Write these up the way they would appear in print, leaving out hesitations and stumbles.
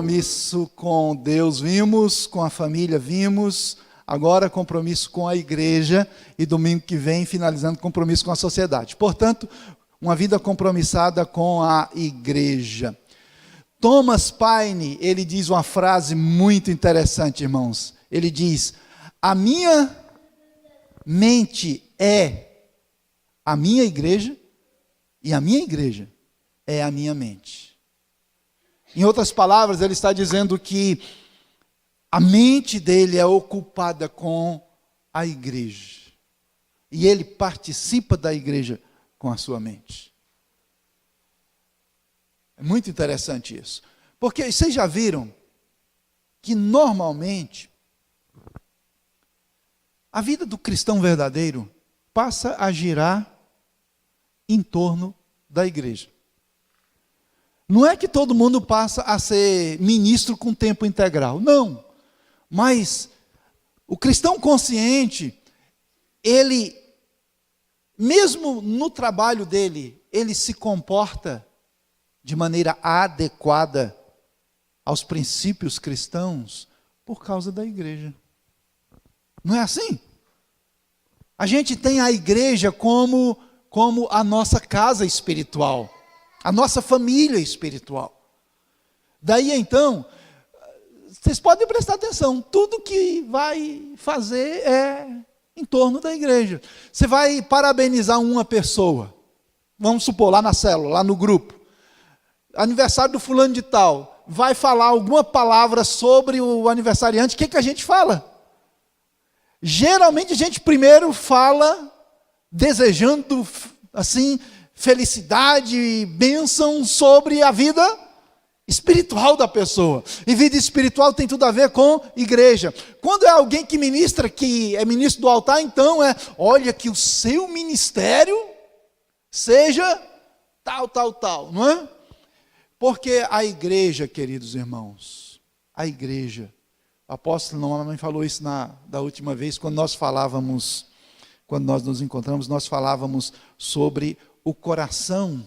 compromisso com Deus, vimos, com a família, vimos, agora compromisso com a igreja e domingo que vem finalizando compromisso com a sociedade. Portanto, uma vida compromissada com a igreja. Thomas Paine, ele diz uma frase muito interessante, irmãos. Ele diz: a minha mente é a minha igreja e a minha igreja é a minha mente. Em outras palavras, ele está dizendo que a mente dele é ocupada com a igreja. E ele participa da igreja com a sua mente. É muito interessante isso. Porque vocês já viram que normalmente a vida do cristão verdadeiro passa a girar em torno da igreja. Não é que todo mundo passa a ser ministro com tempo integral, não. Mas o cristão consciente, ele, mesmo no trabalho dele, ele se comporta de maneira adequada aos princípios cristãos por causa da igreja. Não é assim? A gente tem a igreja como a nossa casa espiritual, a nossa família espiritual. Daí então, vocês podem prestar atenção, tudo que vai fazer é em torno da igreja. Você vai parabenizar uma pessoa, vamos supor, lá na célula, lá no grupo, aniversário do fulano de tal, vai falar alguma palavra sobre o aniversariante, o que a gente fala? Geralmente a gente primeiro fala desejando, assim, felicidade e bênção sobre a vida espiritual da pessoa. E vida espiritual tem tudo a ver com igreja. Quando é alguém que ministra, que é ministro do altar, então olha que o seu ministério seja tal, não é? Porque a igreja, queridos irmãos, a igreja, o apóstolo Norman falou isso da última vez, quando nós nos encontramos, nós falávamos sobre o coração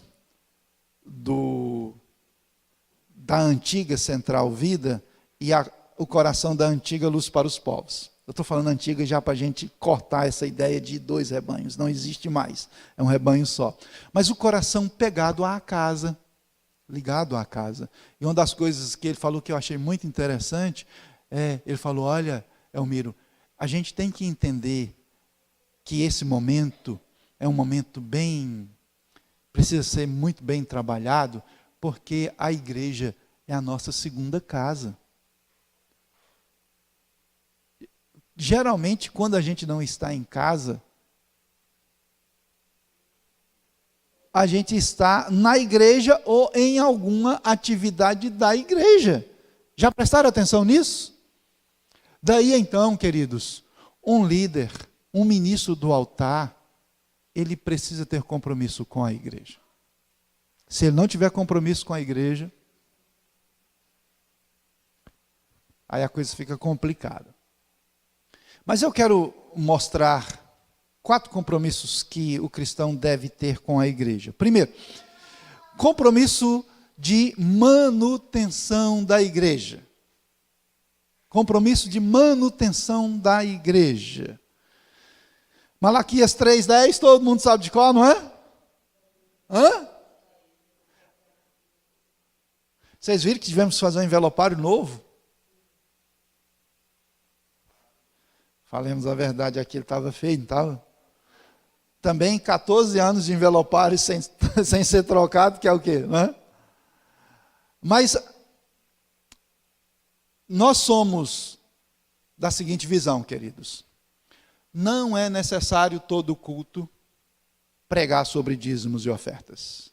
da antiga Central Vida e o coração da antiga Luz para os Povos. Eu estou falando antiga já para a gente cortar essa ideia de 2 rebanhos, não existe mais, é um rebanho só. Mas o coração pegado à casa, ligado à casa. E uma das coisas que ele falou que eu achei muito interessante, ele falou: olha, Elmiro, a gente tem que entender que esse momento é um momento precisa ser muito bem trabalhado, porque a igreja é a nossa segunda casa. Geralmente, quando a gente não está em casa, a gente está na igreja ou em alguma atividade da igreja. Já prestaram atenção nisso? Daí então, queridos, um líder, um ministro do altar, ele precisa ter compromisso com a igreja. Se ele não tiver compromisso com a igreja, aí a coisa fica complicada. Mas eu quero mostrar 4 compromissos que o cristão deve ter com a igreja. Primeiro, compromisso de manutenção da igreja. Compromisso de manutenção da igreja. Malaquias 3:10, todo mundo sabe de qual, não é? Vocês viram que tivemos que fazer um envelopário novo? Falemos a verdade, aqui ele estava feio, não estava? Também 14 anos de envelopário sem ser trocado, que é o quê? Não é? Mas nós somos da seguinte visão, queridos. Não é necessário todo culto pregar sobre dízimos e ofertas.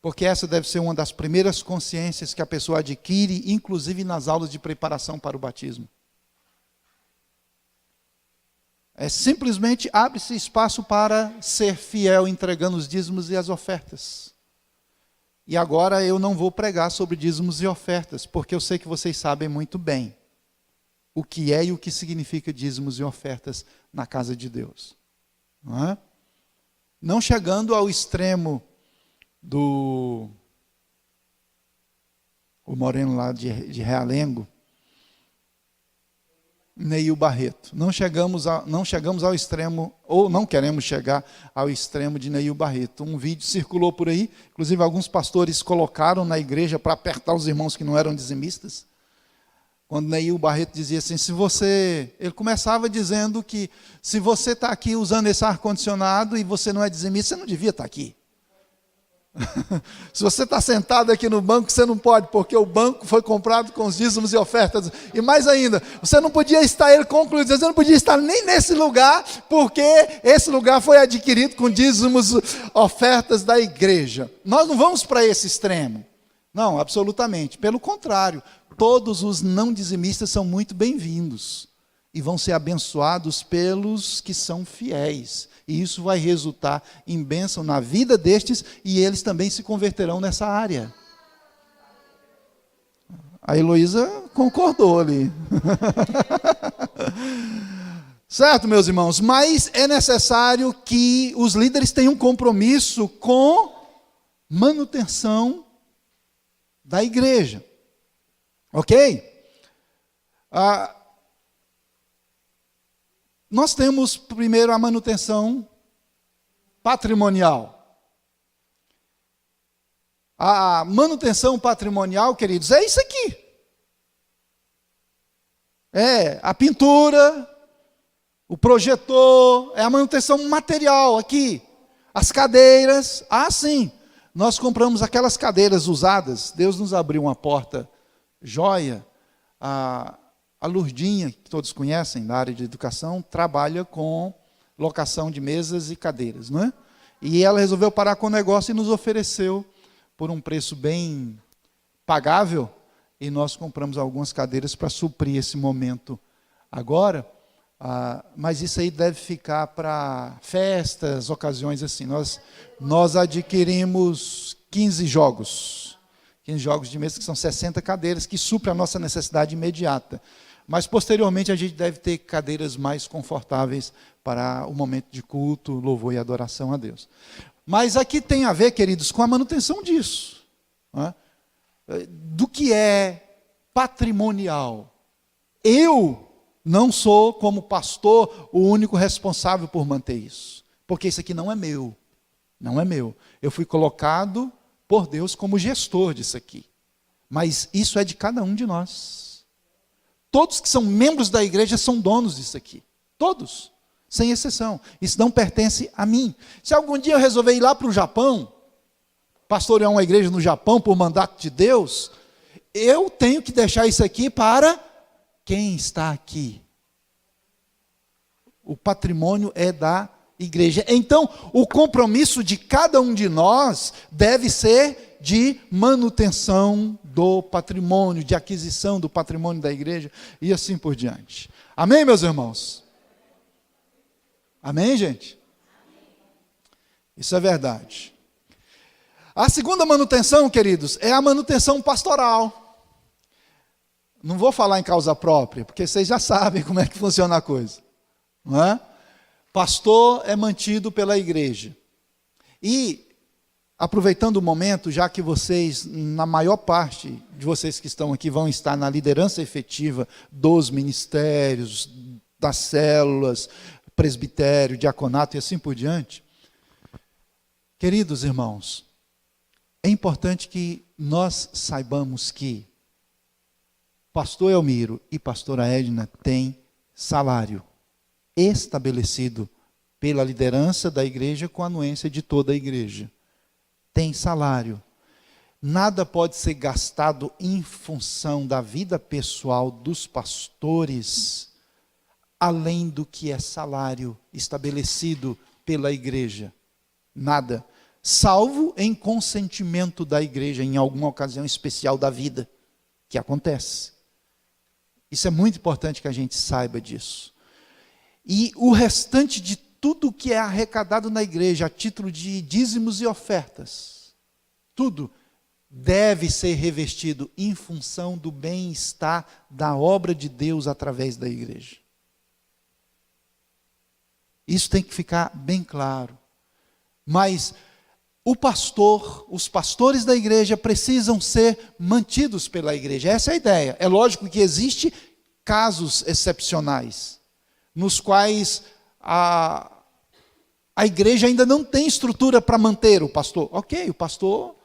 Porque essa deve ser uma das primeiras consciências que a pessoa adquire, inclusive nas aulas de preparação para o batismo. Simplesmente abre-se espaço para ser fiel, entregando os dízimos e as ofertas. E agora eu não vou pregar sobre dízimos e ofertas, porque eu sei que vocês sabem muito bem o que é e o que significa dízimos e ofertas na casa de Deus. Não é? Não chegando ao extremo o moreno lá de Realengo, Neil Barreto. Não chegamos ao extremo, ou não queremos chegar ao extremo de Neil Barreto. Um vídeo circulou por aí, inclusive alguns pastores colocaram na igreja para apertar os irmãos que não eram dizimistas. Quando Neil Barreto dizia assim, ele começava dizendo que se você está aqui usando esse ar-condicionado e você não é dizimista, você não devia estar aqui. Se você está sentado aqui no banco, você não pode, porque o banco foi comprado com os dízimos e ofertas. E mais ainda, você não podia estar, ele concluiu, você não podia estar nem nesse lugar, porque esse lugar foi adquirido com dízimos e ofertas da igreja. Nós não vamos para esse extremo. Não, absolutamente. Pelo contrário, todos os não dizimistas são muito bem-vindos e vão ser abençoados pelos que são fiéis. E isso vai resultar em bênção na vida destes, e eles também se converterão nessa área. A Heloísa concordou ali. Certo, meus irmãos? Mas é necessário que os líderes tenham um compromisso com manutenção da igreja. Ok? Nós temos primeiro a manutenção patrimonial. A manutenção patrimonial, queridos, é isso aqui. É a pintura, o projetor, é a manutenção material aqui. As cadeiras, sim. Nós compramos aquelas cadeiras usadas. Deus nos abriu uma porta joia. A Lurdinha, que todos conhecem, da área de educação, trabalha com locação de mesas e cadeiras, não é? E ela resolveu parar com o negócio e nos ofereceu por um preço bem pagável, e nós compramos algumas cadeiras para suprir esse momento agora, mas isso aí deve ficar para festas, ocasiões assim. Nós adquirimos 15 jogos de mesa, que são 60 cadeiras, que suprem a nossa necessidade imediata. Mas, posteriormente, a gente deve ter cadeiras mais confortáveis para o momento de culto, louvor e adoração a Deus. Mas aqui tem a ver, queridos, com a manutenção disso. Não é? Do que é patrimonial. Eu não sou, como pastor, o único responsável por manter isso. Porque isso aqui não é meu. Não é meu. Eu fui colocado por Deus como gestor disso aqui. Mas isso é de cada um de nós. Todos que são membros da igreja são donos disso aqui. Todos, sem exceção. Isso não pertence a mim. Se algum dia eu resolver ir lá para o Japão, pastorear uma igreja no Japão por mandato de Deus, eu tenho que deixar isso aqui para quem está aqui. O patrimônio é da igreja. Então, o compromisso de cada um de nós deve ser de manutenção do patrimônio, de aquisição do patrimônio da igreja, e assim por diante. Amém, meus irmãos? Amém, gente? Isso é verdade. A segunda manutenção, queridos, é a manutenção pastoral. Não vou falar em causa própria, porque vocês já sabem como é que funciona a coisa. Não é? Pastor é mantido pela igreja. E, aproveitando o momento, já que vocês, na maior parte de vocês que estão aqui, vão estar na liderança efetiva dos ministérios, das células, presbitério, diaconato e assim por diante. Queridos irmãos, é importante que nós saibamos que pastor Elmiro e pastora Edna têm salário estabelecido pela liderança da igreja com a anuência de toda a igreja. Tem salário. Nada pode ser gastado em função da vida pessoal dos pastores, além do que é salário estabelecido pela igreja. Nada. Salvo em consentimento da igreja, em alguma ocasião especial da vida, que acontece. Isso é muito importante que a gente saiba disso. E o restante de tudo que é arrecadado na igreja, a título de dízimos e ofertas, tudo deve ser revestido em função do bem-estar da obra de Deus através da igreja. Isso tem que ficar bem claro. Mas o pastor, os pastores da igreja precisam ser mantidos pela igreja. Essa é a ideia. É lógico que existem casos excepcionais, nos quais a igreja ainda não tem estrutura para manter o pastor. Ok, o pastor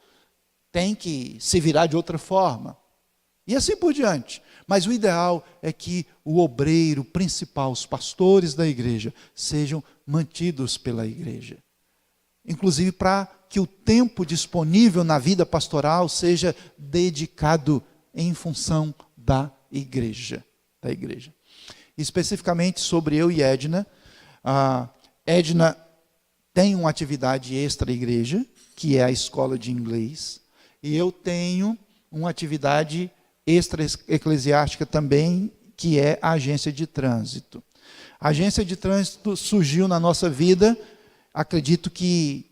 tem que se virar de outra forma. E assim por diante. Mas o ideal é que o obreiro principal, os pastores da igreja, sejam mantidos pela igreja. Inclusive para que o tempo disponível na vida pastoral seja dedicado em função da igreja. Especificamente sobre eu e Edna. A Edna tem uma atividade extra-igreja, que é a escola de inglês. E eu tenho uma atividade extra-eclesiástica também, que é a agência de trânsito. A agência de trânsito surgiu na nossa vida, acredito que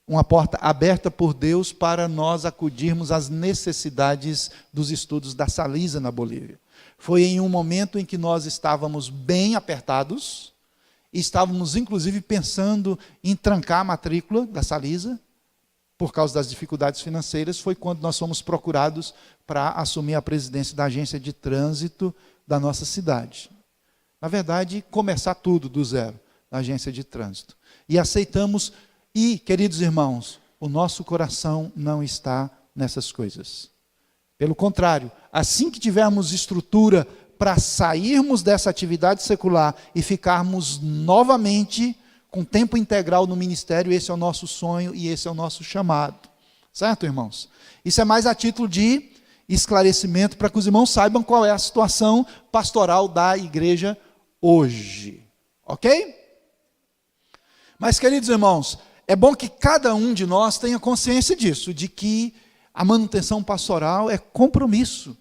uma porta aberta por Deus para nós acudirmos às necessidades dos estudos da Salisa na Bolívia. Foi em um momento em que nós estávamos bem apertados, estávamos inclusive pensando em trancar a matrícula da Salisa, por causa das dificuldades financeiras, foi quando nós fomos procurados para assumir a presidência da agência de trânsito da nossa cidade. Na verdade, começar tudo do zero, na agência de trânsito. E aceitamos, e, queridos irmãos, o nosso coração não está nessas coisas. Pelo contrário, assim que tivermos estrutura para sairmos dessa atividade secular e ficarmos novamente com tempo integral no ministério, esse é o nosso sonho e esse é o nosso chamado. Certo, irmãos? Isso é mais a título de esclarecimento para que os irmãos saibam qual é a situação pastoral da igreja hoje. Ok? Mas, queridos irmãos, é bom que cada um de nós tenha consciência disso, de que a manutenção pastoral é compromisso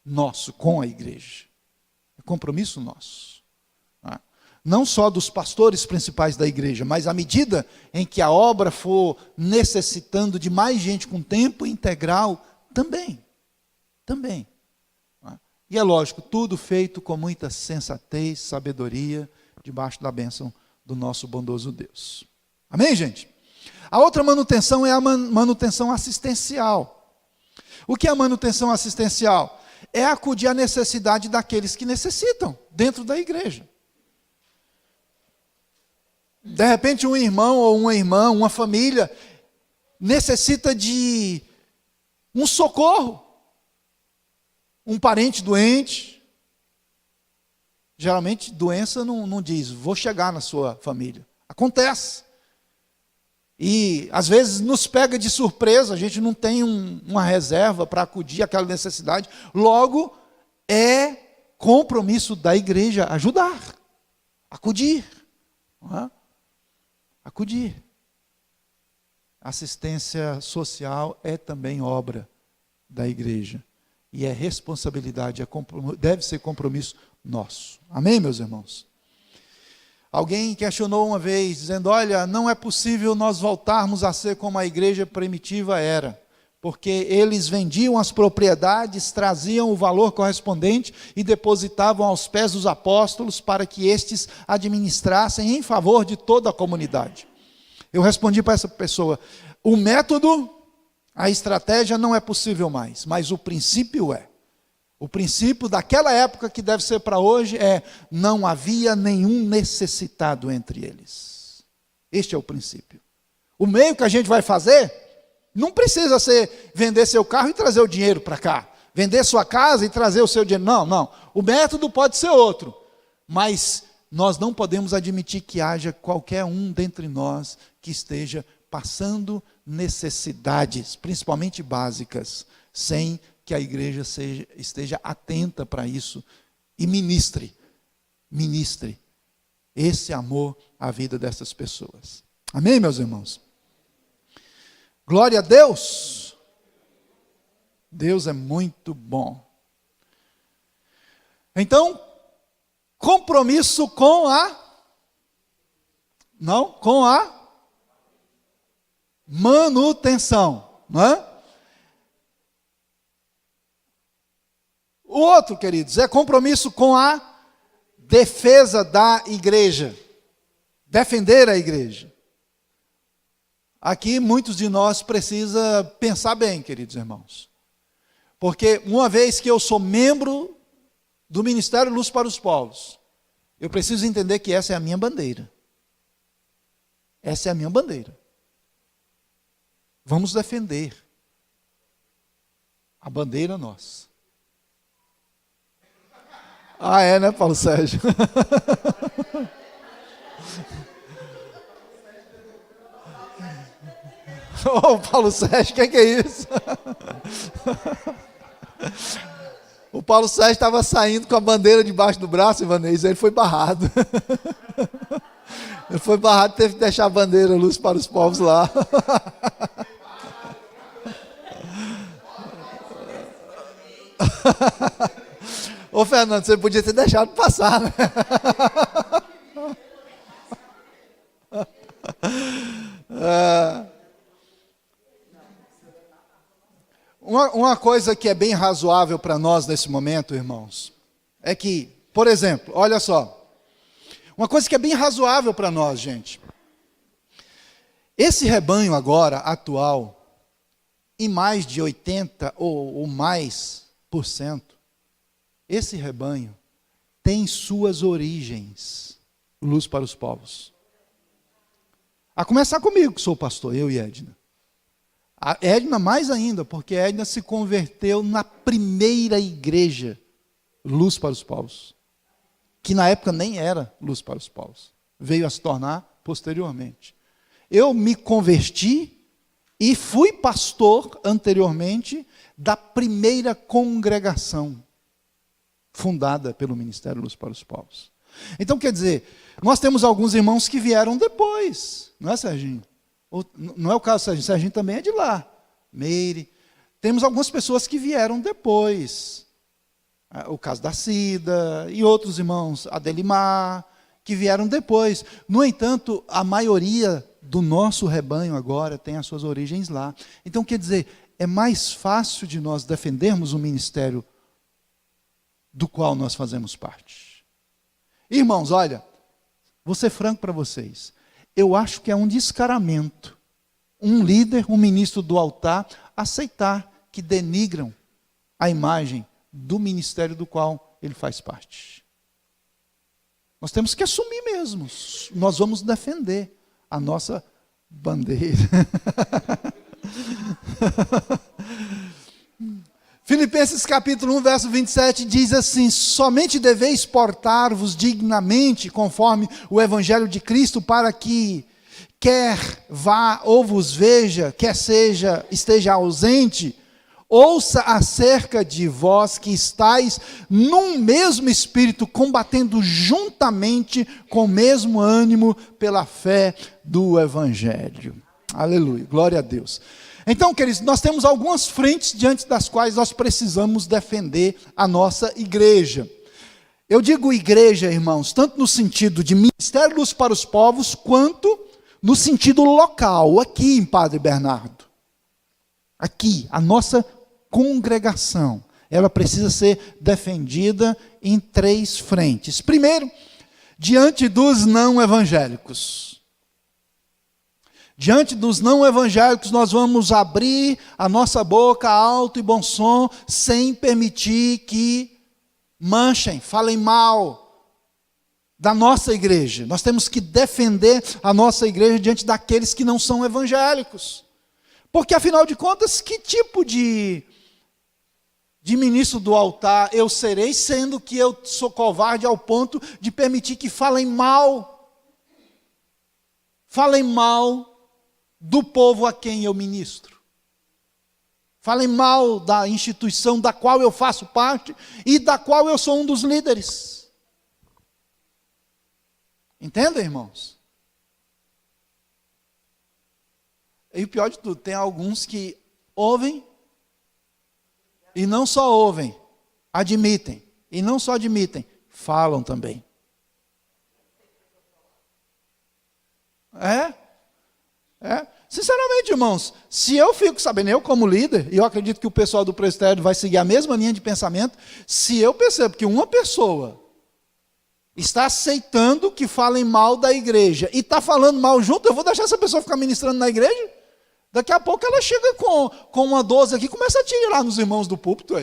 nosso com a igreja. É compromisso nosso. Não só dos pastores principais da igreja, mas à medida em que a obra for necessitando de mais gente com tempo integral, também. E é lógico, tudo feito com muita sensatez, sabedoria, debaixo da bênção do nosso bondoso Deus. Amém, gente? A outra manutenção é a manutenção assistencial. O que é a manutenção assistencial? É acudir à necessidade daqueles que necessitam dentro da igreja. De repente um irmão ou uma irmã, uma família, necessita de um socorro. Um parente doente. Geralmente doença não diz, vou chegar na sua família. Acontece. E às vezes nos pega de surpresa, a gente não tem uma reserva para acudir àquela necessidade. Logo, é compromisso da igreja ajudar, acudir. Não é? Acudir. Assistência social é também obra da igreja. E é responsabilidade, deve ser compromisso nosso. Amém, meus irmãos? Alguém questionou uma vez, dizendo, olha, não é possível nós voltarmos a ser como a igreja primitiva era. Porque eles vendiam as propriedades, traziam o valor correspondente e depositavam aos pés dos apóstolos para que estes administrassem em favor de toda a comunidade. Eu respondi para essa pessoa, o método, a estratégia não é possível mais, mas o princípio é. O princípio daquela época que deve ser para hoje é, não havia nenhum necessitado entre eles. Este é o princípio. O meio que a gente vai fazer não precisa ser vender seu carro e trazer o dinheiro para cá. Vender sua casa e trazer o seu dinheiro. Não. O método pode ser outro. Mas nós não podemos admitir que haja qualquer um dentre nós que esteja passando necessidades, principalmente básicas, sem que a igreja esteja atenta para isso e ministre esse amor à vida dessas pessoas. Amém, meus irmãos? Glória a Deus! Deus é muito bom. Então, compromisso com a manutenção, não é? O outro, queridos, é compromisso com a defesa da igreja. Defender a igreja. aqui muitos de nós precisam pensar bem, queridos irmãos. Porque uma vez que eu sou membro do Ministério Luz para os Povos, eu preciso entender que essa é a minha bandeira. Essa é a minha bandeira. Vamos defender a bandeira nossa. Ah, é, né, Paulo Sérgio? Ô, Paulo Sérgio, o que é isso? O Paulo Sérgio estava saindo com a bandeira debaixo do braço, Ivanês, aí ele foi barrado. Ele foi barrado, teve que deixar a bandeira Luz para os Povos lá. Ô, Fernando, você podia ter deixado passar, né? Uma coisa que é bem razoável para nós nesse momento, irmãos, é que, por exemplo, olha só, uma coisa que é bem razoável para nós, gente. Esse rebanho agora, atual, em mais de 80% ou mais por cento, esse rebanho tem suas origens, Luz para os Povos. A começar comigo, que sou pastor, eu e Edna. A Edna mais ainda, porque a Edna se converteu na primeira igreja Luz para os Povos, que na época nem era Luz para os Povos, veio a se tornar posteriormente. Eu me converti e fui pastor anteriormente da primeira congregação fundada pelo Ministério Luz para os Povos. Então, quer dizer, nós temos alguns irmãos que vieram depois, não é, Serginho? Não é o caso do Serginho, Serginho também é de lá, Meire. Temos algumas pessoas que vieram depois. O caso da Cida e outros irmãos, Adelimar, que vieram depois. No entanto, a maioria do nosso rebanho agora tem as suas origens lá. Então, quer dizer, é mais fácil de nós defendermos o ministério do qual nós fazemos parte. Irmãos, olha, vou ser franco para vocês. Eu acho que é um descaramento um líder, um ministro do altar, aceitar que denigram a imagem do ministério do qual ele faz parte. Nós temos que assumir mesmo. Nós vamos defender a nossa bandeira. Filipenses capítulo 1, verso 27 diz assim: somente deveis portar-vos dignamente conforme o evangelho de Cristo, para que quer vá ou vos veja, quer esteja ausente, ouça acerca de vós que estáis num mesmo espírito, combatendo juntamente com o mesmo ânimo pela fé do evangelho. Aleluia, glória a Deus. Então, queridos, nós temos algumas frentes diante das quais nós precisamos defender a nossa igreja. Eu digo igreja, irmãos, tanto no sentido de ministério Luz para os Povos, quanto no sentido local, aqui em Padre Bernardo. Aqui, a nossa congregação, ela precisa ser defendida em 3 frentes. Primeiro, diante dos não evangélicos. Diante dos não evangélicos, nós vamos abrir a nossa boca alto e bom som, sem permitir que manchem, falem mal da nossa igreja. Nós temos que defender a nossa igreja diante daqueles que não são evangélicos. Porque, afinal de contas, que tipo de ministro do altar eu serei, sendo que eu sou covarde ao ponto de permitir que falem mal do povo a quem eu ministro. Falem mal da instituição da qual eu faço parte e da qual eu sou um dos líderes. Entendem, irmãos? E o pior de tudo, tem alguns que ouvem e não só ouvem, admitem. E não só admitem, falam também. Sinceramente, irmãos, se eu fico sabendo, eu como líder, e eu acredito que o pessoal do presbitério vai seguir a mesma linha de pensamento, se eu percebo que uma pessoa está aceitando que falem mal da igreja, e está falando mal junto, eu vou deixar essa pessoa ficar ministrando na igreja? Daqui a pouco ela chega com uma 12 aqui e começa a tirar nos irmãos do púlpito.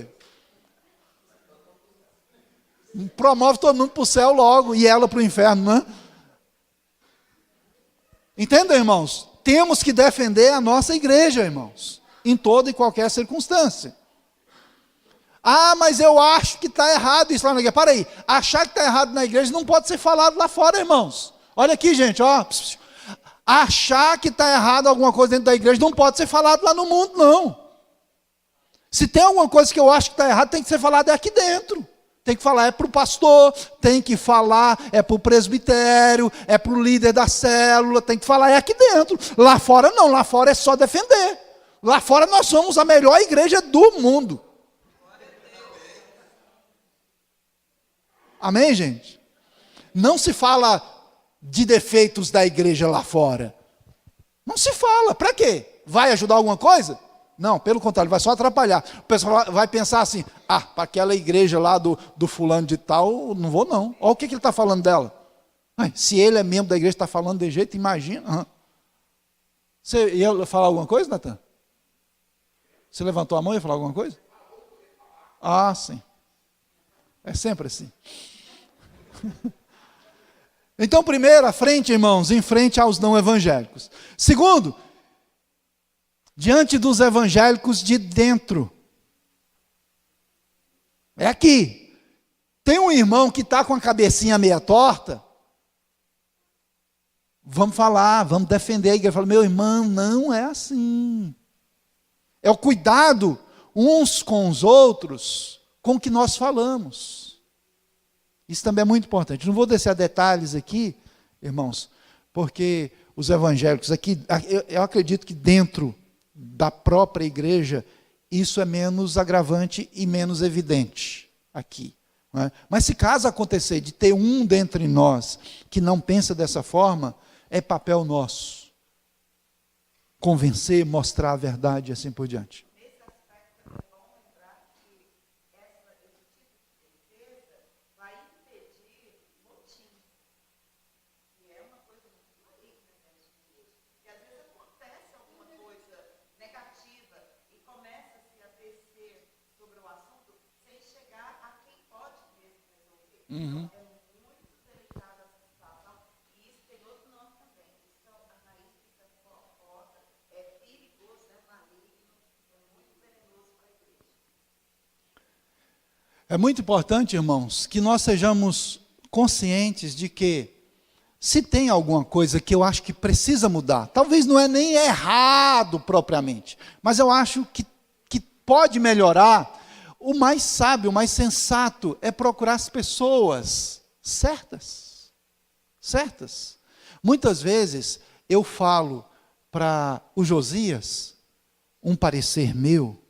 Promove todo mundo para o céu logo e ela para o inferno, né? Entendem, irmãos? Temos que defender a nossa igreja, irmãos, em toda e qualquer circunstância. Ah, mas eu acho que está errado isso lá na igreja. Para aí, achar que está errado na igreja não pode ser falado lá fora, irmãos. Olha aqui, gente, ó. Achar que está errado alguma coisa dentro da igreja não pode ser falado lá no mundo, não. Se tem alguma coisa que eu acho que está errado, tem que ser falado aqui dentro. Tem que falar para o pastor, tem que falar para o presbitério, para o líder da célula, tem que falar aqui dentro. Lá fora não, lá fora é só defender. Lá fora nós somos a melhor igreja do mundo. Amém, gente? Não se fala de defeitos da igreja lá fora. Não se fala. Para quê? Vai ajudar alguma coisa? Não, pelo contrário, vai só atrapalhar. O pessoal vai pensar assim, para aquela igreja lá do fulano de tal, não vou não. Olha o que ele está falando dela. Se ele é membro da igreja, está falando de jeito, imagina. Você ia falar alguma coisa, Natan? Você levantou a mão e ia falar alguma coisa? Ah, sim. É sempre assim. Então, primeiro, à frente, irmãos, em frente aos não evangélicos. Segundo, diante dos evangélicos de dentro. É aqui. Tem um irmão que está com a cabecinha meia torta. Vamos falar, vamos defender a igreja. Fala, meu irmão, não é assim. É o cuidado uns com os outros com o que nós falamos. Isso também é muito importante. Não vou descer a detalhes aqui, irmãos, porque os evangélicos aqui, eu acredito que dentro da própria igreja, isso é menos agravante e menos evidente aqui. Não é? Mas se caso acontecer de ter um dentre nós que não pensa dessa forma, é papel nosso convencer, mostrar a verdade e assim por diante. Uhum. É muito delicada essa situação, e isso tem outro nome também. Isso é a raiz que está fofoca, é perigoso, é maligno, é muito venenoso para a igreja. É muito importante, irmãos, que nós sejamos conscientes de que, se tem alguma coisa que eu acho que precisa mudar, talvez não é nem errado propriamente, mas eu acho que pode melhorar. O mais sábio, o mais sensato é procurar as pessoas certas. Certas. Muitas vezes eu falo para o Josias um parecer meu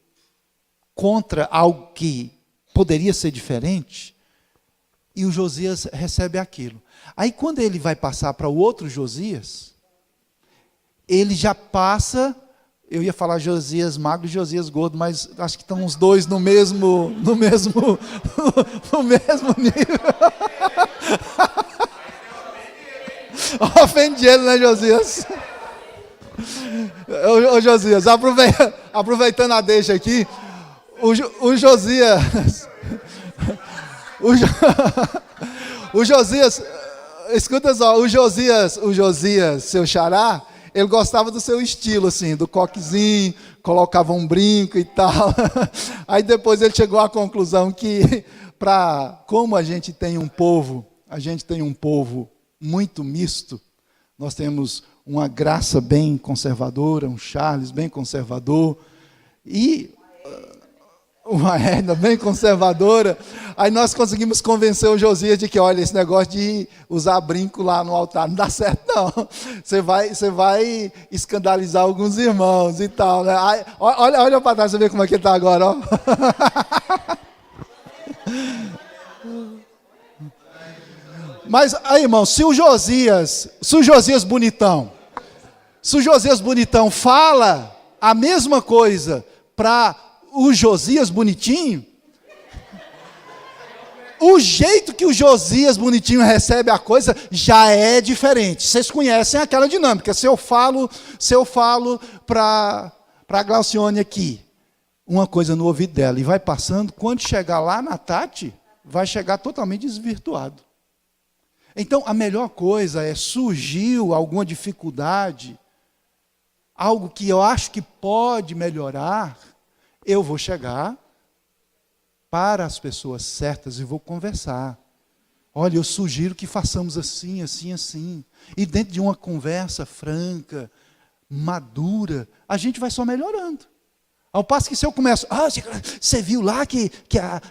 contra algo que poderia ser diferente, e o Josias recebe aquilo. Aí quando ele vai passar para o outro Josias, ele já passa. Eu ia falar Josias magro e Josias gordo, mas acho que estão os dois no mesmo nível. Ofende ele, né, Josias? Ô Josias, aproveitando a deixa aqui, o Josias, o Josias, escuta só, o Josias, seu xará, ele gostava do seu estilo, assim, do coquezinho, colocava um brinco e tal. Aí depois ele chegou à conclusão que, como a gente tem um povo muito misto, nós temos uma Graça bem conservadora, um Charles bem conservador, e uma Edna bem conservadora. Aí nós conseguimos convencer o Josias de que, olha, esse negócio de usar brinco lá no altar não dá certo, não. Você vai escandalizar alguns irmãos e tal, né? Aí, olha para trás, você vê como é que ele está agora, ó. Mas aí, irmão, se o Josias bonitão fala a mesma coisa para o Josias bonitinho, o jeito que o Josias bonitinho recebe a coisa já é diferente. Vocês conhecem aquela dinâmica. Se eu falo para a Glaucione aqui, uma coisa no ouvido dela, e vai passando, quando chegar lá na Tati, vai chegar totalmente desvirtuado. Então, a melhor coisa é, surgiu alguma dificuldade, algo que eu acho que pode melhorar, eu vou chegar para as pessoas certas e vou conversar. Olha, eu sugiro que façamos assim, assim, assim. E dentro de uma conversa franca, madura, a gente vai só melhorando. Ao passo que se eu começo, você viu lá que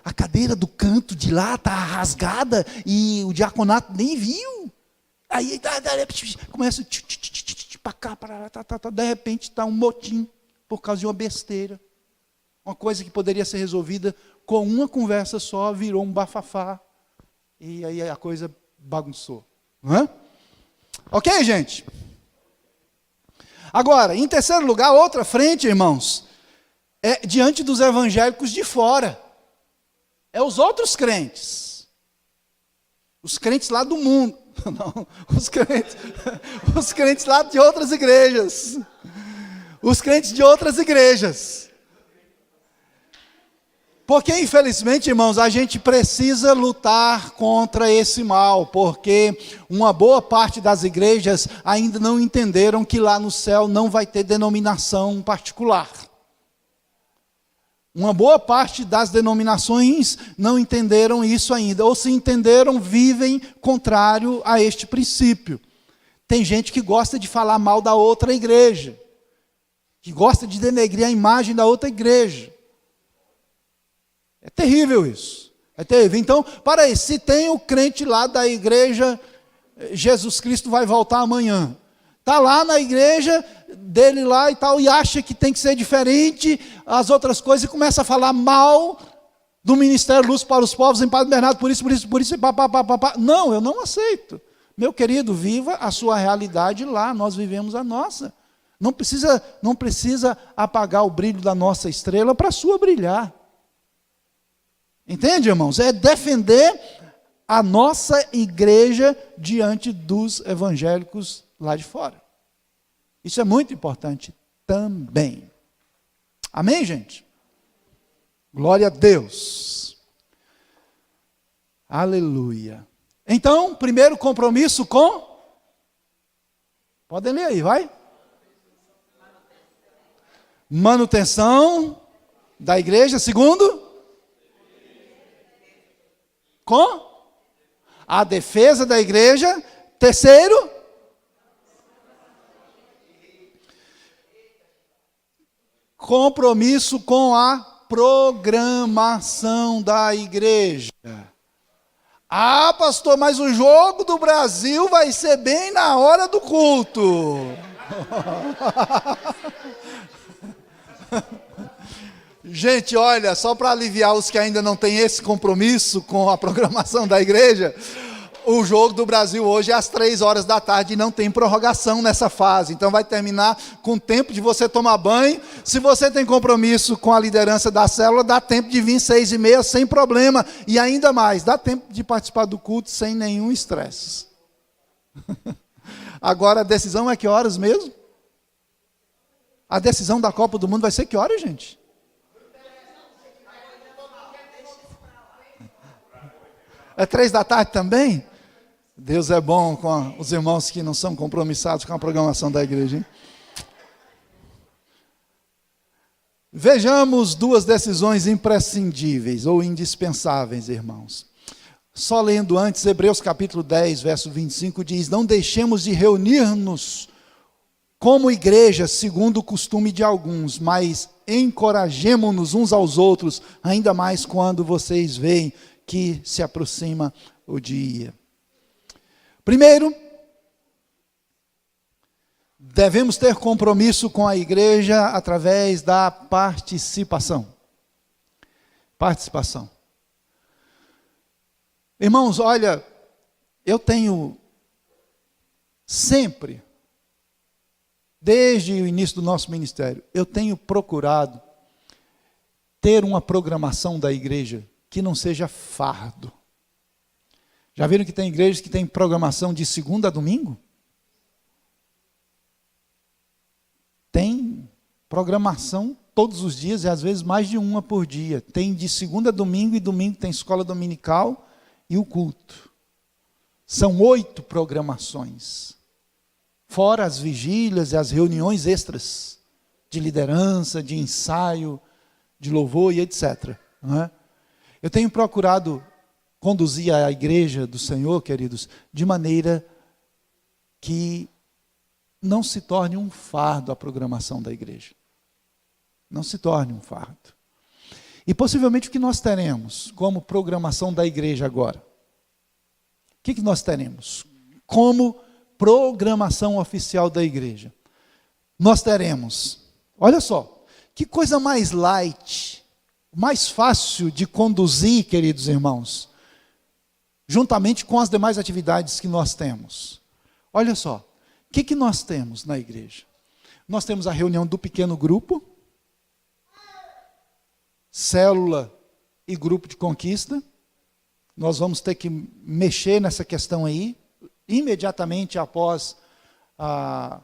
a cadeira do canto de lá está rasgada e o diaconato nem viu. Aí começa para cá, para lá, de repente está um motim por causa de uma besteira. Uma coisa que poderia ser resolvida com uma conversa só, virou um bafafá. E aí a coisa bagunçou. Não é? Ok, gente? Agora, em terceiro lugar, outra frente, irmãos, é diante dos evangélicos de fora. É os outros crentes. Os crentes lá do mundo. Não, os crentes lá de outras igrejas. Os crentes de outras igrejas. Porque, infelizmente, irmãos, a gente precisa lutar contra esse mal, porque uma boa parte das igrejas ainda não entenderam que lá no céu não vai ter denominação particular. Uma boa parte das denominações não entenderam isso ainda, ou se entenderam, vivem contrário a este princípio. Tem gente que gosta de falar mal da outra igreja, que gosta de denegrir a imagem da outra igreja. É terrível isso. É terrível. Então, para aí, se tem o crente lá da igreja, Jesus Cristo vai voltar amanhã. Está lá na igreja dele lá e tal, e acha que tem que ser diferente as outras coisas, e começa a falar mal do Ministério Luz para os Povos em Padre Bernardo, por isso, e pá. Não, eu não aceito. Meu querido, viva a sua realidade lá, nós vivemos a nossa. Não precisa apagar o brilho da nossa estrela para a sua brilhar. Entende, irmãos? É defender a nossa igreja diante dos evangélicos lá de fora. Isso é muito importante também. Amém, gente? Glória a Deus. Aleluia. Então, primeiro compromisso com... Podem ler aí, vai. Manutenção da igreja. Segundo... com a defesa da igreja. Terceiro, compromisso com a programação da igreja. Ah, pastor, mas o jogo do Brasil vai ser bem na hora do culto. Gente, olha, só para aliviar os que ainda não têm esse compromisso com a programação da igreja, o jogo do Brasil hoje é às 3 horas da tarde e não tem prorrogação nessa fase. Então vai terminar com o tempo de você tomar banho. Se você tem compromisso com a liderança da célula, dá tempo de vir 6h30 sem problema. E ainda mais, dá tempo de participar do culto sem nenhum estresse. Agora a decisão é que horas mesmo? A decisão da Copa do Mundo vai ser que horas, gente? É 3 da tarde também? Deus é bom com os irmãos que não são compromissados com a programação da igreja, hein? Vejamos 2 decisões imprescindíveis ou indispensáveis, irmãos. Só lendo antes, Hebreus capítulo 10, verso 25, diz: não deixemos de reunir-nos como igreja, segundo o costume de alguns, mas encorajemo-nos uns aos outros, ainda mais quando vocês veem que se aproxima o dia. Primeiro, devemos ter compromisso com a igreja através da participação. Participação. Irmãos, olha, eu tenho sempre, desde o início do nosso ministério, eu tenho procurado ter uma programação da igreja que não seja fardo. Já viram que tem igrejas que tem programação de segunda a domingo? Tem programação todos os dias, e às vezes mais de uma por dia. Tem de segunda a domingo, e domingo tem escola dominical e o culto. São 8 programações. Fora as vigílias e as reuniões extras de liderança, de ensaio, de louvor e etc. Não é? Eu tenho procurado conduzir a igreja do Senhor, queridos, de maneira que não se torne um fardo a programação da igreja. Não se torne um fardo. E possivelmente o que nós teremos como programação da igreja agora? O que nós teremos como programação oficial da igreja? Nós teremos, olha só, que coisa mais light, mais fácil de conduzir, queridos irmãos, juntamente com as demais atividades que nós temos. Olha só, o que nós temos na igreja? Nós temos a reunião do pequeno grupo, célula e grupo de conquista. Nós vamos ter que mexer nessa questão aí, imediatamente após a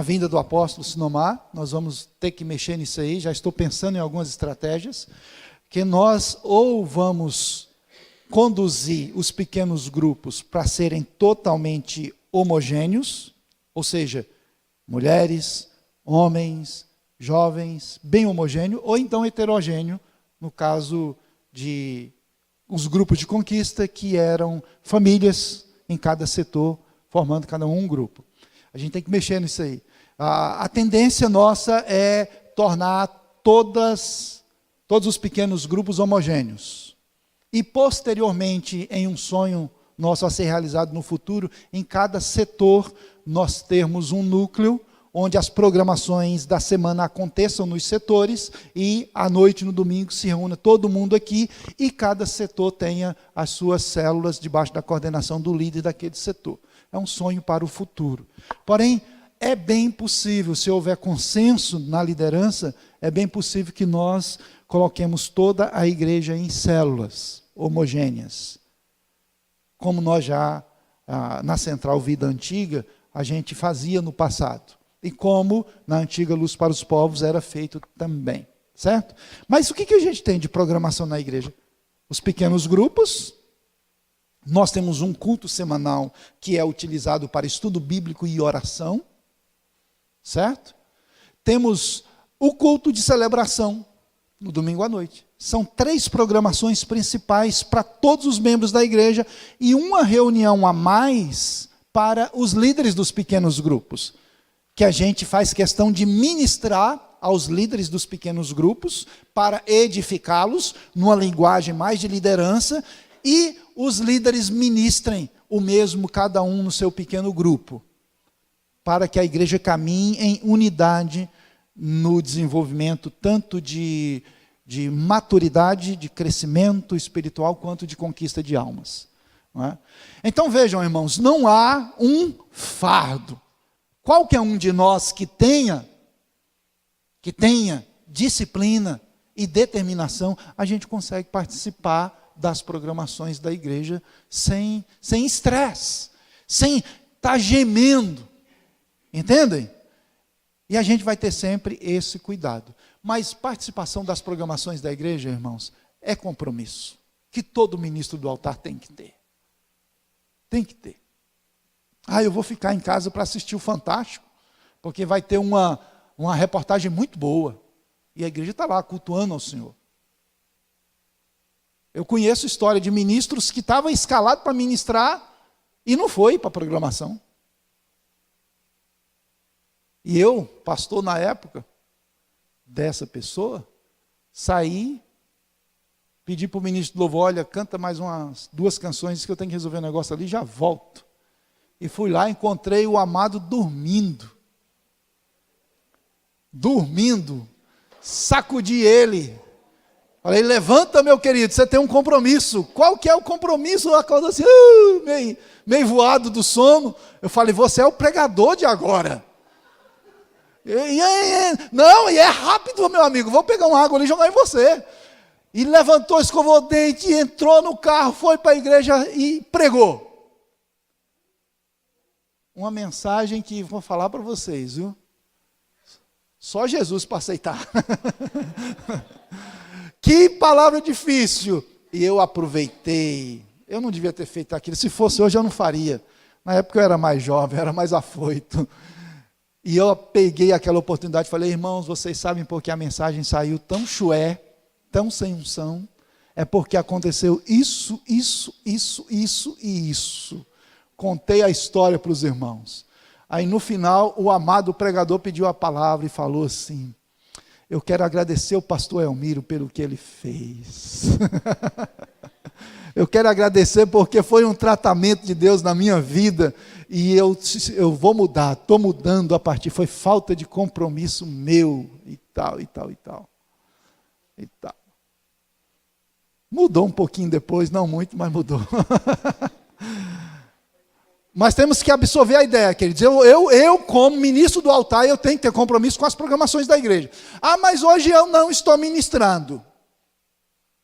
vinda do apóstolo Sinomar. Nós vamos ter que mexer nisso aí, já estou pensando em algumas estratégias, que nós ou vamos conduzir os pequenos grupos para serem totalmente homogêneos, ou seja, mulheres, homens, jovens, bem homogêneo, ou então heterogêneo, no caso de os grupos de conquista, que eram famílias em cada setor, formando cada um grupo. A gente tem que mexer nisso aí. A tendência nossa é tornar todos os pequenos grupos homogêneos. E posteriormente, em um sonho nosso a ser realizado no futuro, em cada setor nós termos um núcleo, onde as programações da semana aconteçam nos setores, e à noite, no domingo, se reúna todo mundo aqui, e cada setor tenha as suas células debaixo da coordenação do líder daquele setor. É um sonho para o futuro. Porém, é bem possível, se houver consenso na liderança, é bem possível que nós coloquemos toda a igreja em células homogêneas. Como nós já, na Central Vida Antiga, a gente fazia no passado. E como na antiga Luz para os Povos era feito também, certo? Mas o que a gente tem de programação na igreja? Os pequenos grupos. Nós temos um culto semanal que é utilizado para estudo bíblico e oração, certo? Temos o culto de celebração, no domingo à noite. São 3 programações principais para todos os membros da igreja e uma reunião a mais para os líderes dos pequenos grupos, que a gente faz questão de ministrar aos líderes dos pequenos grupos para edificá-los numa linguagem mais de liderança, e os líderes ministrem o mesmo, cada um no seu pequeno grupo, para que a igreja caminhe em unidade no desenvolvimento tanto de maturidade, de crescimento espiritual, quanto de conquista de almas. Não é? Então vejam, irmãos, não há um fardo. Qualquer um de nós que tenha disciplina e determinação, a gente consegue participar das programações da igreja sem estresse, sem estar gemendo, entendem? E a gente vai ter sempre esse cuidado. Mas participação das programações da igreja, irmãos, é compromisso, que todo ministro do altar tem que ter. Tem que ter. Eu vou ficar em casa para assistir o Fantástico, porque vai ter uma reportagem muito boa. E a igreja está lá cultuando ao Senhor. Eu conheço história de ministros que estavam escalados para ministrar e não foi para a programação. E eu, pastor na época dessa pessoa, saí, pedi para o ministro do louvor, olha, canta mais umas 2 canções que eu tenho que resolver um negócio ali, já volto. E fui lá, encontrei o amado dormindo, sacudi ele, falei, levanta meu querido, você tem um compromisso. Qual que é o compromisso? Eu acordo assim, meio voado do sono. Eu falei, você é o pregador de agora. Não, e é rápido, meu amigo, vou pegar uma água ali e jogar em você. E levantou, escovou o dente, entrou no carro, foi para a igreja e pregou. Uma mensagem que vou falar para vocês, viu? Só Jesus para aceitar. Que palavra difícil. E eu aproveitei. Eu não devia ter feito aquilo. Se fosse hoje, eu não faria. Na época eu era mais jovem, era mais afoito. E eu peguei aquela oportunidade e falei, irmãos, vocês sabem por que a mensagem saiu tão chué, tão sem unção? É porque aconteceu isso e isso. Contei a história para os irmãos. Aí no final, o amado pregador pediu a palavra e falou assim, eu quero agradecer o pastor Elmiro pelo que ele fez. Eu quero agradecer porque foi um tratamento de Deus na minha vida. E eu vou mudar, estou mudando a partir. Foi falta de compromisso meu e tal. Mudou um pouquinho depois, não muito, mas mudou. Mas temos que absorver a ideia, queridos. Eu, como ministro do altar, eu tenho que ter compromisso com as programações da igreja. Ah, mas hoje eu não estou ministrando.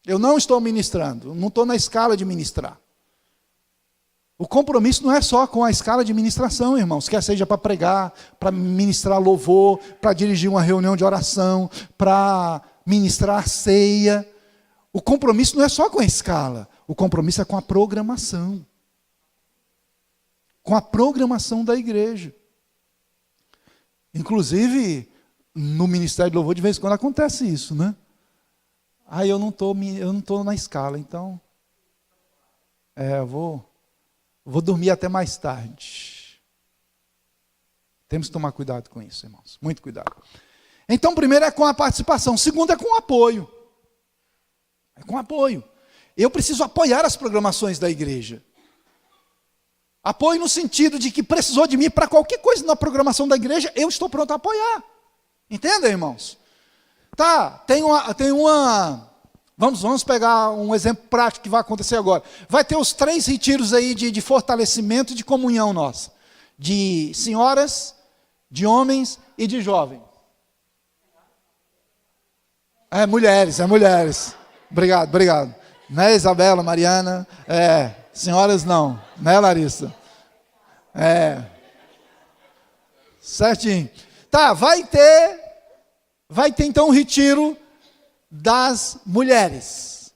Eu não estou ministrando, não estou na escala de ministrar. O compromisso não é só com a escala de ministração, irmãos, quer seja para pregar, para ministrar louvor, para dirigir uma reunião de oração, para ministrar ceia. O compromisso não é só com a escala, o compromisso é com a programação. Com a programação da igreja. Inclusive, no Ministério de Louvor, de vez em quando acontece isso, né? Ah, eu não estou na escala, então eu vou dormir até mais tarde. Temos que tomar cuidado com isso, irmãos. Muito cuidado. Então, primeiro é com a participação. Segundo é com o apoio. É com apoio. Eu preciso apoiar as programações da igreja. Apoio no sentido de que precisou de mim para qualquer coisa na programação da igreja, eu estou pronto a apoiar. Entendem, irmãos? Tá, tem uma vamos pegar um exemplo prático que vai acontecer agora. Vai ter os 3 retiros aí de fortalecimento e de comunhão nossa. De senhoras, de homens e de jovens. Mulheres. Obrigado. Né, Isabela, Mariana? Senhoras não. Né, Larissa? Certinho. Tá, vai ter então um retiro das mulheres.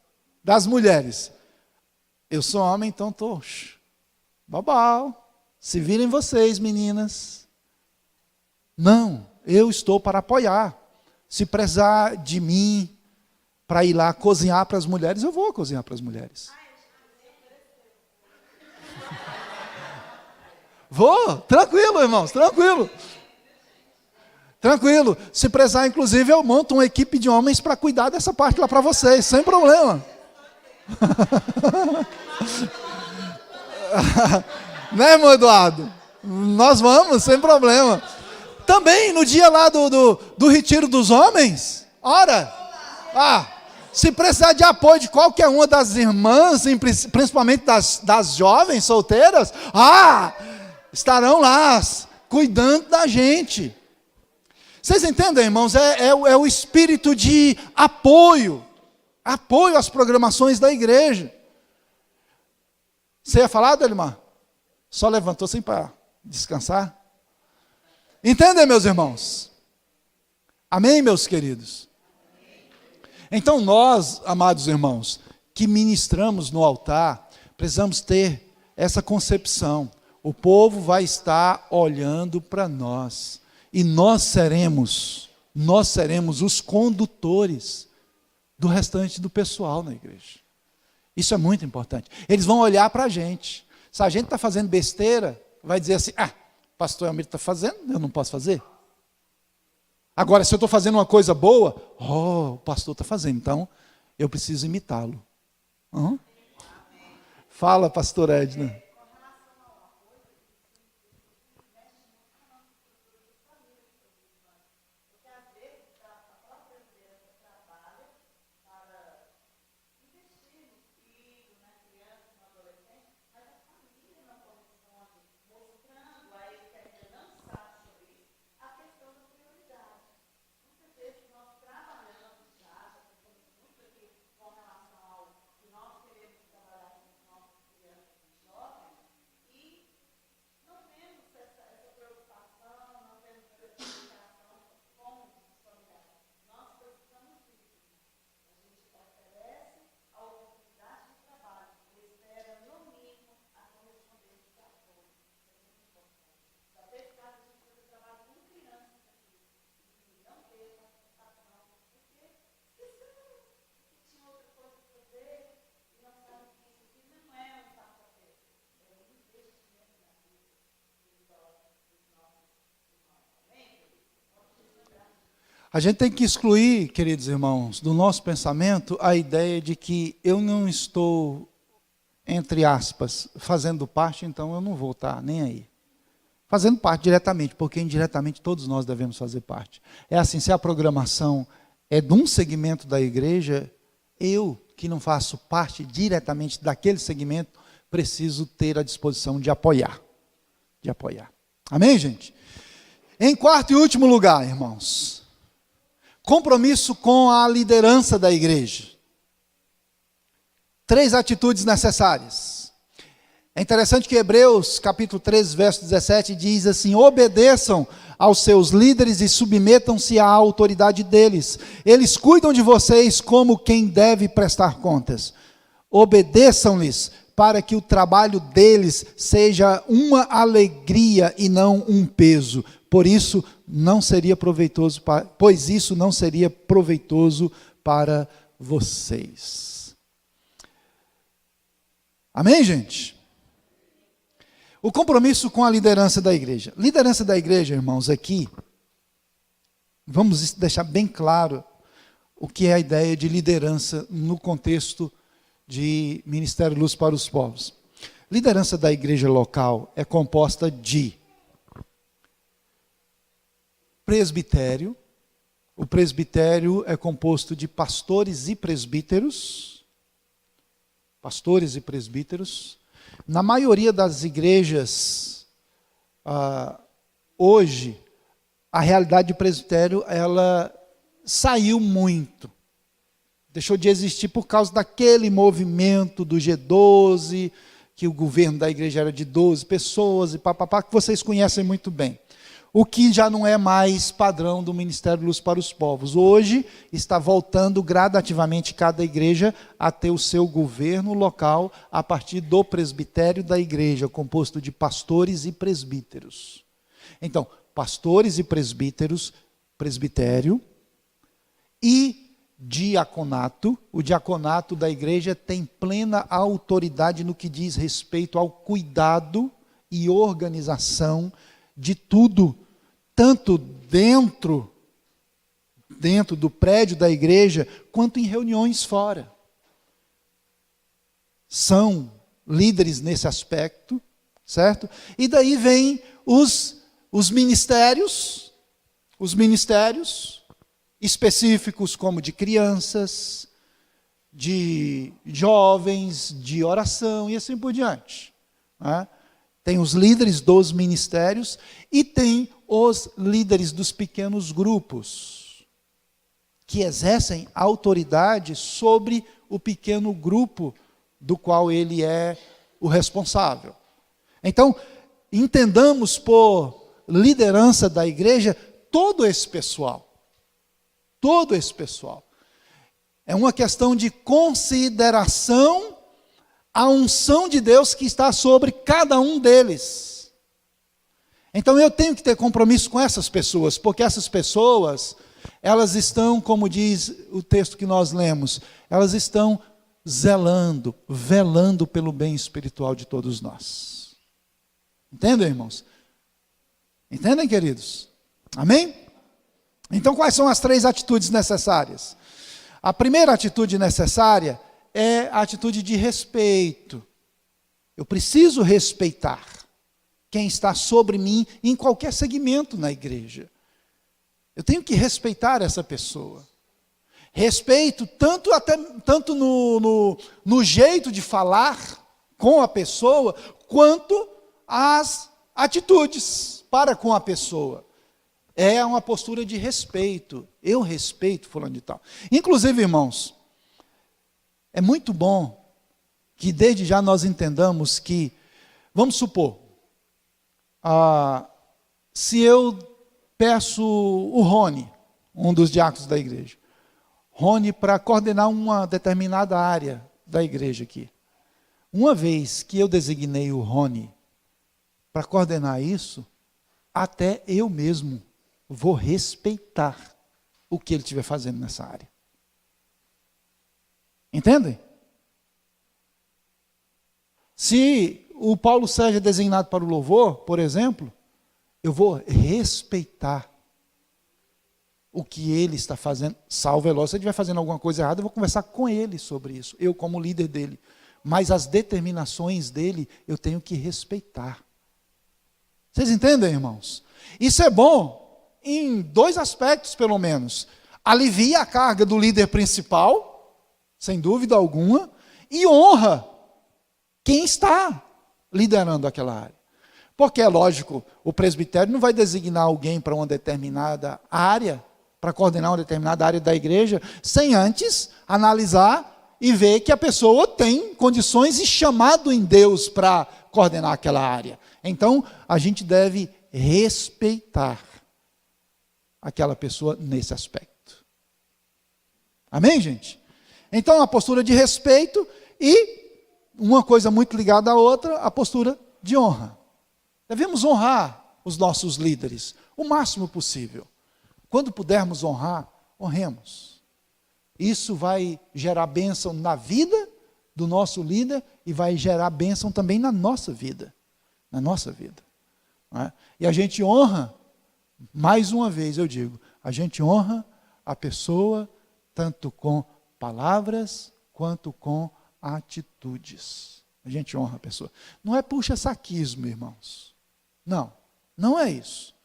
Eu sou homem, então estou babau. Se virem vocês, meninas. Não, eu estou para apoiar. Se precisar de mim para ir lá cozinhar para as mulheres, eu vou cozinhar para as mulheres. Vou, tranquilo, irmãos, tranquilo. Se precisar, inclusive, eu monto uma equipe de homens para cuidar dessa parte lá para vocês, sem problema. Né, irmão Eduardo? Nós vamos, sem problema. Também, no dia lá do retiro dos homens, se precisar de apoio de qualquer uma das irmãs, principalmente das jovens solteiras, estarão lá, cuidando da gente. Vocês entendem, irmãos? É o espírito de apoio às programações da igreja. Você ia falar, Adelimar? Só levantou assim para descansar? Entendem, meus irmãos? Amém, meus queridos? Então nós, amados irmãos, que ministramos no altar, precisamos ter essa concepção. O povo vai estar olhando para nós. E nós seremos os condutores do restante do pessoal na igreja. Isso é muito importante. Eles vão olhar para a gente. Se a gente está fazendo besteira, vai dizer assim, pastor Elmiro está fazendo, eu não posso fazer. Agora, se eu estou fazendo uma coisa boa, o pastor está fazendo, então eu preciso imitá-lo. Fala, pastor Edna. A gente tem que excluir, queridos irmãos, do nosso pensamento a ideia de que eu não estou, entre aspas, fazendo parte, então eu não vou estar nem aí. Fazendo parte diretamente, porque indiretamente todos nós devemos fazer parte. É assim, se a programação é de um segmento da igreja, eu, que não faço parte diretamente daquele segmento, preciso ter a disposição de apoiar. De apoiar. Amém, gente? Em quarto e último lugar, irmãos, compromisso com a liderança da igreja. 3 atitudes necessárias. É interessante que Hebreus, capítulo 13, verso 17, diz assim: obedeçam aos seus líderes e submetam-se à autoridade deles. Eles cuidam de vocês como quem deve prestar contas. Obedeçam-lhes para que o trabalho deles seja uma alegria e não um peso. Pois isso não seria proveitoso para vocês. Amém, gente? O compromisso com a liderança da igreja. Liderança da igreja, irmãos, aqui, vamos deixar bem claro o que é a ideia de liderança no contexto de Ministério Luz para os Povos. Liderança da igreja local é composta de presbitério. O presbitério é composto de pastores e presbíteros. Pastores e presbíteros. Na maioria das igrejas, hoje, a realidade de presbitério, ela saiu muito. Deixou de existir por causa daquele movimento do G12, que o governo da igreja era de 12 pessoas, e papapá, que vocês conhecem muito bem. O que já não é mais padrão do Ministério Luz para os Povos. Hoje está voltando gradativamente cada igreja a ter o seu governo local a partir do presbitério da igreja, composto de pastores e presbíteros. Então, pastores e presbíteros, presbitério e diaconato. O diaconato da igreja tem plena autoridade no que diz respeito ao cuidado e organização de tudo, tanto dentro do prédio da igreja, quanto em reuniões fora. São líderes nesse aspecto, certo? E daí vem os ministérios específicos, como de crianças, de jovens, de oração e assim por diante. Né? Tem os líderes dos ministérios e tem os líderes dos pequenos grupos, que exercem autoridade sobre o pequeno grupo do qual ele é o responsável. Então, entendamos por liderança da igreja todo esse pessoal. Todo esse pessoal. É uma questão de consideração à unção de Deus que está sobre cada um deles. Então eu tenho que ter compromisso com essas pessoas, porque essas pessoas, elas estão, como diz o texto que nós lemos, elas estão velando pelo bem espiritual de todos nós. Entendem, irmãos? Entendem, queridos? Amém? Então quais são as 3 atitudes necessárias? A primeira atitude necessária é a atitude de respeito. Eu preciso respeitar quem está sobre mim em qualquer segmento na igreja. Eu tenho que respeitar essa pessoa. Respeito tanto no jeito de falar com a pessoa, quanto as atitudes para com a pessoa. É uma postura de respeito. Eu respeito fulano de tal. Inclusive, irmãos, é muito bom que desde já nós entendamos que, vamos supor, se eu peço o Rony, um dos diáconos da igreja, Rony para coordenar uma determinada área da igreja aqui. Uma vez que eu designei o Rony para coordenar isso, até eu mesmo vou respeitar o que ele estiver fazendo nessa área. Entendem? Se o Paulo Sérgio é designado para o louvor, por exemplo, eu vou respeitar o que ele está fazendo, salvo é lógico, se ele estiver fazendo alguma coisa errada, eu vou conversar com ele sobre isso, eu como líder dele. Mas as determinações dele, eu tenho que respeitar. Vocês entendem, irmãos? Isso é bom em 2 aspectos, pelo menos. Alivia a carga do líder principal, sem dúvida alguma, e honra quem está liderando aquela área. Porque, é lógico, o presbitério não vai designar alguém para uma determinada área, para coordenar uma determinada área da igreja, sem antes analisar e ver que a pessoa tem condições e chamado em Deus para coordenar aquela área. Então, a gente deve respeitar aquela pessoa nesse aspecto. Amém, gente? Então, a postura de respeito e, uma coisa muito ligada à outra, a postura de honra. Devemos honrar os nossos líderes o máximo possível. Quando pudermos honrar, honremos. Isso vai gerar bênção na vida do nosso líder e vai gerar bênção também na nossa vida. Na nossa vida. Não é? E a gente honra, mais uma vez eu digo, a gente honra a pessoa tanto com palavras quanto com atitudes. A gente honra a pessoa. Não é puxa-saquismo, irmãos. Não, não é isso.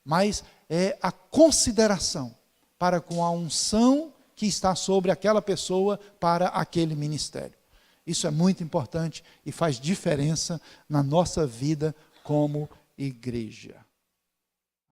Mas é a consideração para com a unção que está sobre aquela pessoa para aquele ministério. Isso é muito importante e faz diferença na nossa vida como igreja.